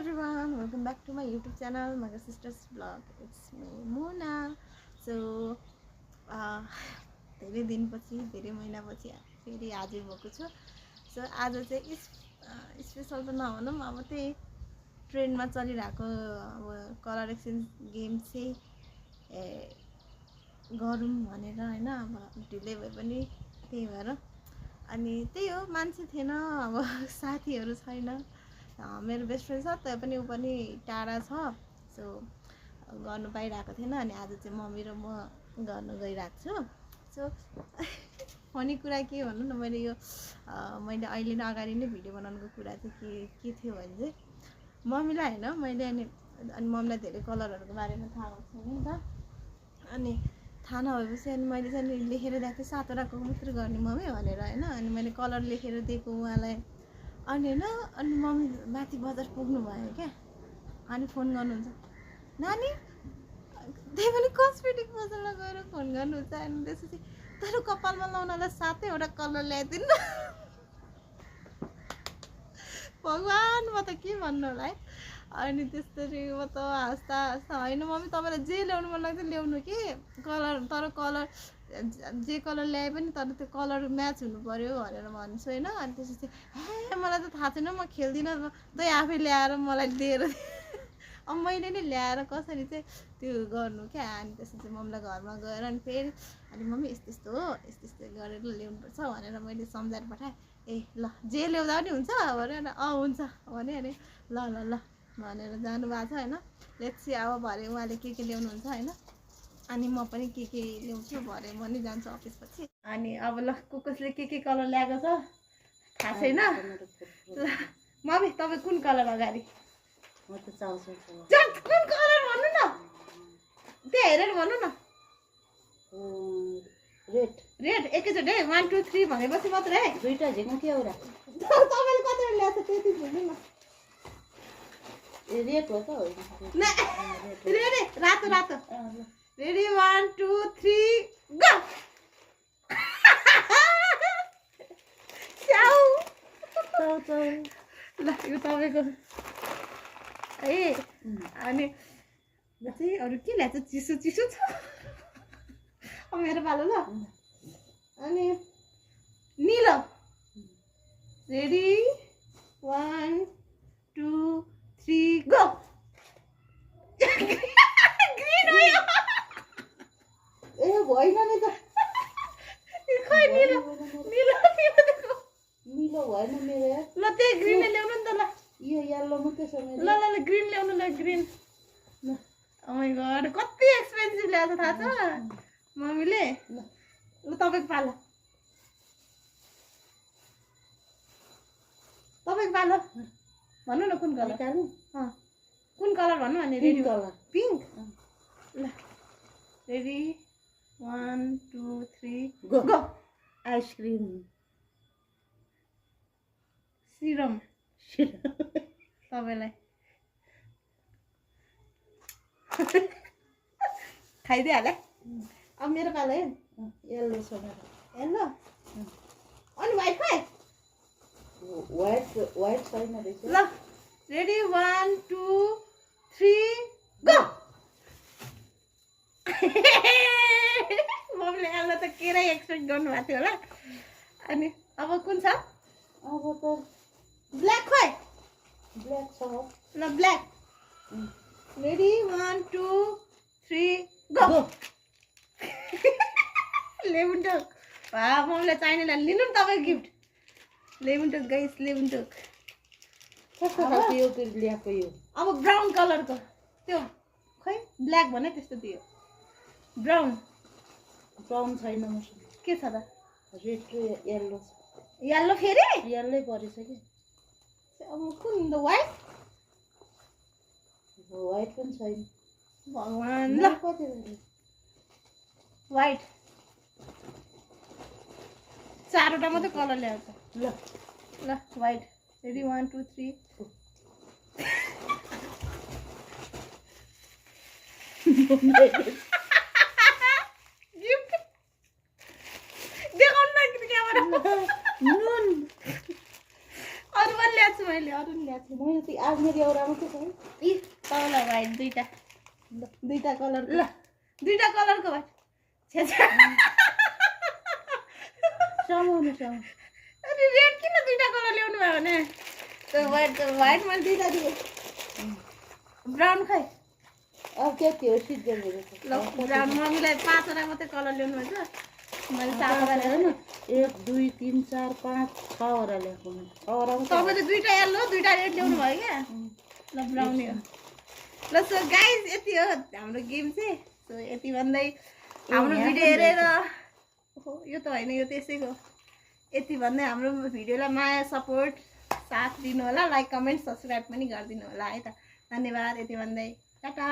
everyone, welcome back to my YouTube channel, Maga Sisters Vlog. It's me, Mona. So, धेरै दिनपछि धेरै महिनापछि फेरि हाजिर भएको छु. सो आज चाहिँ स्पेशल त नभनौँ, अब त्यही ट्रेन्डमा चलिरहेको अब कलर एक्सचेन्ज गेम चाहिँ गरौँ भनेर हैन. अब ढिलै भए पनि त्यही भएर अनि त्यही हो, मान्छे थिएन, अब साथीहरू छैन. मेरो बेस्ट फ्रेन्ड छ त्यो पनि, ऊ पनि टाढा छ. सो गर्नु पाइरहेको थिएन. अनि आज चाहिँ मम्मी र म गर्न गइरहेको छु. सो फनी कुरा के भन्नु न, मैले यो मैले अहिले नै अगाडि नै भिडियो बनाउनुको कुरा चाहिँ के थियो भने चाहिँ मम्मीलाई हैन, मैले अनि मम्मीलाई धेरै कलरहरूको बारेमा थाहा भएको छैन नि त. अनि थाहा नभएपछि अनि मैले चाहिँ लेखेर दिएको थिएँ, 7 वटाको मात्रै गर्ने मम्मी भनेर हैन. अनि मैले कलर लेखेर दिएको उहाँलाई. अनि हैन, अनि मम्मी माथि बजार पुग्नु भयो क्या. अनि फोन गर्नुहुन्छ, नानी त्यही पनि कस्मेटिक बजारमा गएर फोन गर्नुहुन्छ. अनि त्यसपछि तर कपालमा लाउनलाई 7 वटा कलर ल्याइदिनु न. भगवान्, म त के भन्नु होला है. अनि त्यसरी म त हाँस्दा होइन मम्मी, तपाईँलाई जे ल्याउनु मन लाग्छ ल्याउनु कि कलर, तर कलर जे कलर ल्याए पनि तर त्यो कलर म्याच हुनु पर्यो भनेर भन्छु होइन. अनि त्यसपछि हे मलाई त थाहा छैन, म खेल्दिनँ, तै आफै ल्याएर मलाई दिएर अब मैले नै ल्याएर कसरी चाहिँ त्यो गर्नु क्या. अनि त्यसपछि मम्मीलाई घरमा गएर अनि फेरि अनि मम्मी यस्तो यस्तो हो, यस्तो यस्तो गरेर ल्याउनुपर्छ भनेर मैले सम्झाएर पठाएँ. ए ल जे ल्याउँदा पनि हुन्छ भनेर हुन्छ भने अनि ल ल ल भनेर जानुभएको छ होइन. लेट्स सी अब भरे उहाँले के ल्याउनुहुन्छ होइन. अनि म पनि के ल्याउँछु, भरे म नि जान्छु अफिसपछि. अनि अब ल कसले के कलर ल्याएको छ थाहा छैन. ल मम्मी तपाईँ कुन कलर अगाडि? म त चाउँछु कुन कलर भन्नु न, त्यहाँ हेरेर भन्नु न. रेड एकैचोटि है, 1 2 3 भनेपछि मात्रै है. दुईटा झिक्नु के एउटा तपाईँले कतिवटा ल्याएको छ त्यति भन्नु न. रेड हो त होइन रेड रातो. Ready 1 2 3 go. ल यो तपाईँको है. अनि चाहिँ अरू के ल्याएको छ, चिसो छ. अब मेरो पालो ल. अनि निलो. Ready 1 2 3 go. ग्रीन हो यो. ए भएन नि त, खै निलो देखो. निलो भएन मेरो. ल त्यही ग्रीन ल्याउनु नि त. ल यो येल्लो मात्रै छ मेरो. ल ग्रीन ल्याउनु. ल ग्रीन. ओ माय गॉड, कति एक्सपेन्सिभ ल्याएको थाहा छ मम्मीले. ल तपाईँको पालो. भन्नु न कुन कलर. कुन कलर भन्नु अनि. Ready colour pink. ल रेडी 1 2 3 गो. आइसक्रिम सिरम तपाईँलाई खाइदिइहाले. अब मेरो पालो है. येल्लो छ मेरो. हेलो अनि व्हाइट खै. व्हाइट छैन रहेछ. ल रेडी 1 2 3 गो. मम्मीले आउँदा त केरै एक्सपेक्ट गर्नुभएको थियो होला. अनि अब कुन छ? अब त ब्ल्याक खै. ब्ल्याक छ. ल ब्ल्याक. Ready 1 2 3 go. लेमन टोक. मम्मीलाई चाहिने लिनु नि तपाईँको गिफ्ट. लेमन टोक गाइस, लेमन टोक. कस्तो खालको यो ल्याएको यो? अब ब्राउन कलरको त्यो खै. ब्ल्याक भने त्यस्तो थियो. ब्राउन छैन मसँग. के छ त? रेड र येल्लो छ. येल्लो फेरि येल्लै परेछ कि. अब कुन त व्हाइट. व्हाइट पनि छैन. भगवान्. ल कति व्हाइट. 4 वटा मात्रै कलर ल्याएको छ. ल व्हाइट. रेडी 1 2 3 गिफ्ट देखाउनु न क्यामेरा. नुन अरू पनि ल्याएको छु मैले. मैले त काश्मिरी औरामा के छ है? इ तल व्हाइट दुईटा कलर ल दुईटा कलरको व्हाइट छेछा समाउनु अनि रेड किन दुईटा कलर ल्याउनु भयो भने त्यो व्हाइट मैले दुईटा दिएँ ब्राउन खै अब के हो सिजन हेरेको ल ब्राउन मम्मीलाई 5 वटा मात्रै कलर ल्याउनु भन्छ मैले 7 वटा ल्याएँ 1 2 3 4 5 6 वटा ल्याएको मैले 6 वटा तपाईँले दुईटा येल्लो दुईटा रेड ल्याउनु भयो क्या ल ब्राउन हो ल सो गाइज यति हो हाम्रो गेम चाहिँ सो यति भन्दै हाम्रो भिडियो हेरेर यो त होइन यो त्यसैको यति भन्दै हाम्रो भिडियोलाई माया सपोर्ट साथ दिनु होला लाइक कमेन्ट सब्सक्राइब पनि गरिदिनु होला है त धन्यवाद यति भन्दै टाटा